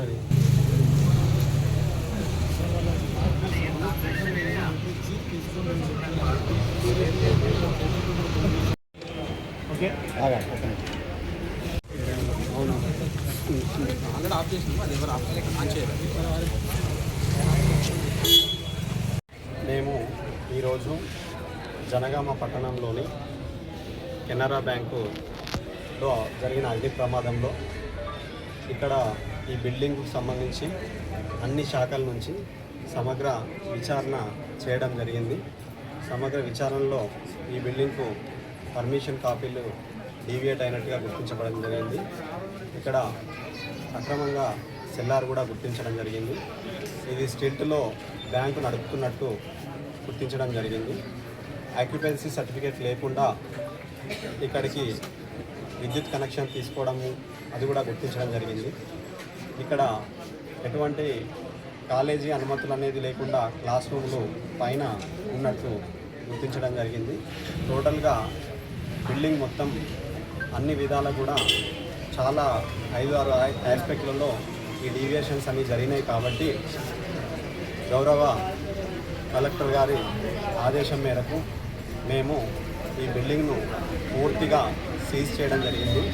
ఒకసారి ఓకే అవును already of చేసినాము, అది ఎవరు ఆఫ్ ఆన్ చేయాలి. మేము ఈరోజు జనగామ పట్టణంలోని కెనరా బ్యాంకులో జరిగిన అగ్ని ప్రమాదంలో ఇక్కడ ఈ బిల్డింగ్కు సంబంధించి అన్ని శాఖల నుంచి సమగ్ర విచారణ చేయడం జరిగింది. సమగ్ర విచారణలో ఈ బిల్డింగ్కు పర్మిషన్ కాపీలు డీవియేట్ అయినట్టుగా గుర్తించబడడం జరిగింది. ఇక్కడ అక్రమంగా సెల్లార్ కూడా గుర్తించడం జరిగింది. ఇది స్టిల్ట్లో బ్యాంకు నడుపుతున్నట్టు గుర్తించడం జరిగింది. ఆక్యుపెన్సీ సర్టిఫికేట్ లేకుండా ఇక్కడికి విద్యుత్ కనెక్షన్ తీసుకోవడము అది కూడా గుర్తించడం జరిగింది. ఇక్కడ ఎటువంటి కాలేజీ అనుమతులు అనేది లేకుండా క్లాస్ రూమ్లు పైన ఉన్నట్టు గుర్తించడం జరిగింది. టోటల్గా బిల్డింగ్ మొత్తం అన్ని విధాలా కూడా చాలా 5-6 ఆస్పెక్ట్లలో ఈ డీవియేషన్స్ అన్నీ జరిగినాయి. కాబట్టి గౌరవ కలెక్టర్ గారి ఆదేశం మేరకు మేము ఈ బిల్డింగ్ను పూర్తిగా సీజ్ చేయడం జరిగింది.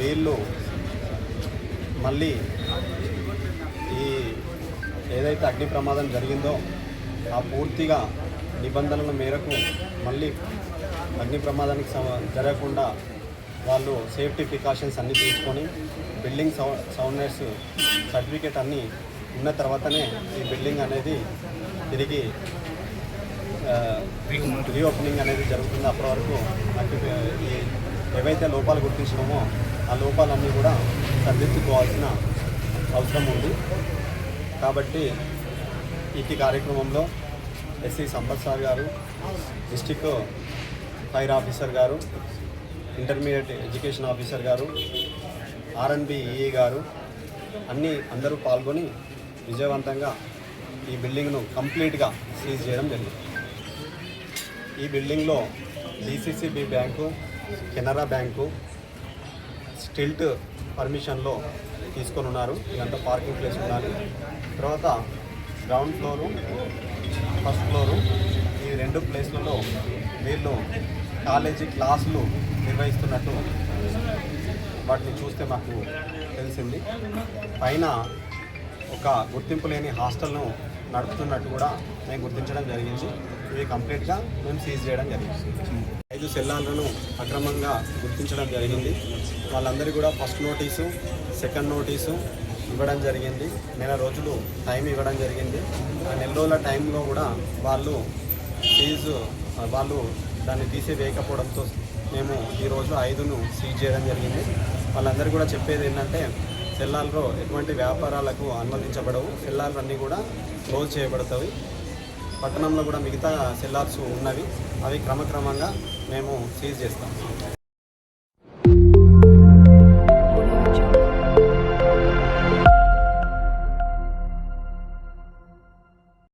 వీళ్ళు మళ్ళీ ఈ ఏదైతే అగ్ని ప్రమాదం జరిగిందో ఆ పూర్తిగా నిబంధనల మేరకు మళ్ళీ అగ్ని ప్రమాదానికి జరగకుండా వాళ్ళు సేఫ్టీ ప్రికాషన్స్ అన్నీ తీసుకొని బిల్డింగ్ సౌండ్నెస్ సర్టిఫికేట్ అన్నీ ఉన్న తర్వాతనే ఈ బిల్డింగ్ అనేది తిరిగి రీఓపెనింగ్ అనేది జరుగుతుంది. అప్పటి వరకు ఈ ఏవైతే లోపాలు గుర్తించడమో ఆ లోపాలన్నీ కూడా సరిదిద్దుకోవాల్సిన అవసరం ఉంది. కాబట్టి ఈ కార్యక్రమంలో ఎస్సీ సంపత్ సార్ గారు, డిస్ట్రిక్ట్ ఫైర్ ఆఫీసర్ గారు, ఇంటర్మీడియట్ ఎడ్యుకేషన్ ఆఫీసర్ గారు, R&B EE గారు అందరూ పాల్గొని విజయవంతంగా ఈ బిల్డింగ్ను కంప్లీట్గా సీజ్ చేయడం జరిగింది. ఈ బిల్డింగ్లో DCCB bank, Canara bank stilt పర్మిషన్లో తీసుకొని ఉన్నారు. ఇదంతా పార్కింగ్ ప్లేస్ ఉండాలి. తర్వాత గ్రౌండ్ ఫ్లోరు, ఫస్ట్ ఫ్లోరు ఈ 2 ప్లేస్లలో వీళ్ళు కాలేజీ క్లాసులు నిర్వహిస్తున్నట్టు వాటిని చూస్తే మాకు తెలిసింది. పైన ఒక గుర్తింపు లేని హాస్టల్ను నడుపుతున్నట్టు కూడా మేము గుర్తించడం జరిగింది. ఇవి కంప్లీట్గా మేము సీజ్ చేయడం జరిగింది. 5 సెల్లార్లను అక్రమంగా గుర్తించడం జరిగింది. వాళ్ళందరికీ కూడా ఫస్ట్ నోటీసు, సెకండ్ నోటీసు ఇవ్వడం జరిగింది. నెల రోజులు టైం ఇవ్వడం జరిగింది. ఆ నెల రోజుల టైంలో కూడా వాళ్ళు దాన్ని తీసివేయకపోవడంతో మేము ఈరోజు 5ను సీజ్ చేయడం జరిగింది. వాళ్ళందరూ కూడా చెప్పేది ఏంటంటే సెల్లార్లో ఎటువంటి వ్యాపారాలకు అనుమతించబడవు, సెల్లార్లు అన్నీ కూడా క్లోజ్ చేయబడతాయి. పట్టణంలో కూడా మిగతా సెల్లార్స్ ఉన్నవి, అవి క్రమక్రమంగా మేము సీజ్ చేస్తాం.